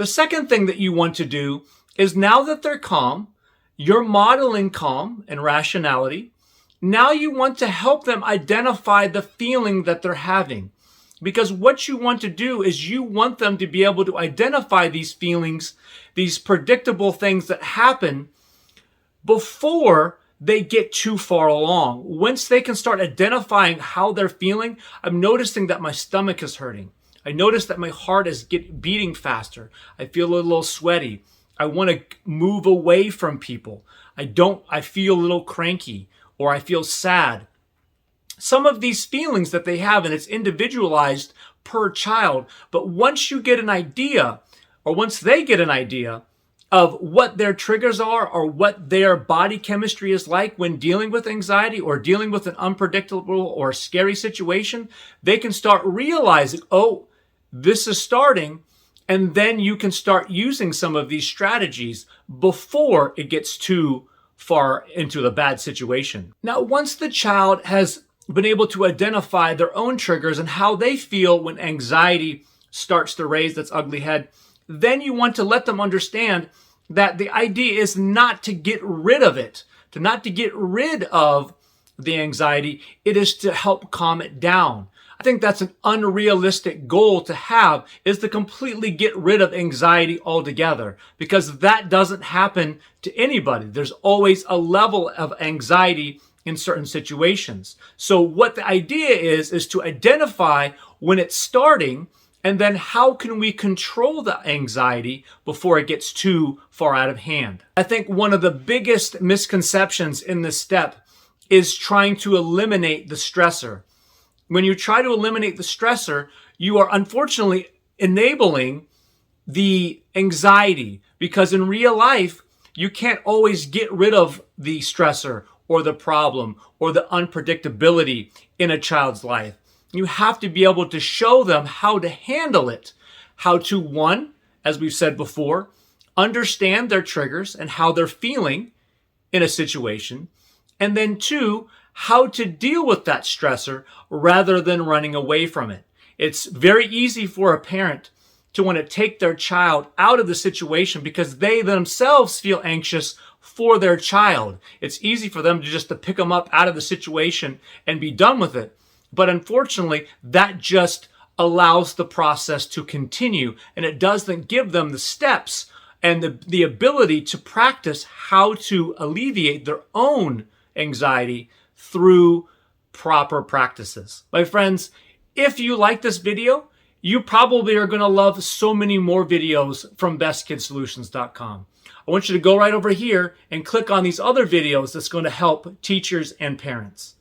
The second thing that you want to do is, now that they're calm, you're modeling calm and rationality. Now you want to help them identify the feeling that they're having. Because what you want to do is you want them to be able to identify these feelings, these predictable things that happen before they get too far along. Once they can start identifying how they're feeling, I'm noticing that my stomach is hurting. I notice that my heart is beating faster. I feel a little sweaty. I want to move away from people. I feel a little cranky, or I feel sad. Some of these feelings that they have, and it's individualized per child. But once you get an idea, or once they get an idea of what their triggers are, or what their body chemistry is like when dealing with anxiety or dealing with an unpredictable or scary situation, they can start realizing, oh, this is starting. And then you can start using some of these strategies before it gets too far into the bad situation. Now, once the child has been able to identify their own triggers and how they feel when anxiety starts to raise its ugly head, then you want to let them understand that the idea is not to get rid of it, not to get rid of the anxiety. It is to help calm it down. I think that's an unrealistic goal to have, is to completely get rid of anxiety altogether, because that doesn't happen to anybody. There's always a level of anxiety in certain situations. So what the idea is to identify when it's starting, and then how can we control the anxiety before it gets too far out of hand. I think one of the biggest misconceptions in this step is trying to eliminate the stressor. When you try to eliminate the stressor, you are unfortunately enabling the anxiety, because in real life, you can't always get rid of the stressor or the problem or the unpredictability in a child's life. You have to be able to show them how to handle it, how to, one, as we've said before, understand their triggers and how they're feeling in a situation, and then two, how to deal with that stressor rather than running away from it. It's very easy for a parent to want to take their child out of the situation because they themselves feel anxious for their child. It's easy for them to pick them up out of the situation and be done with it. But unfortunately, that just allows the process to continue, and it doesn't give them the steps and the ability to practice how to alleviate their own anxiety through proper practices. My friends, if you like this video, you probably are going to love so many more videos from BestKidSolutions.com. I want you to go right over here and click on these other videos that's going to help teachers and parents.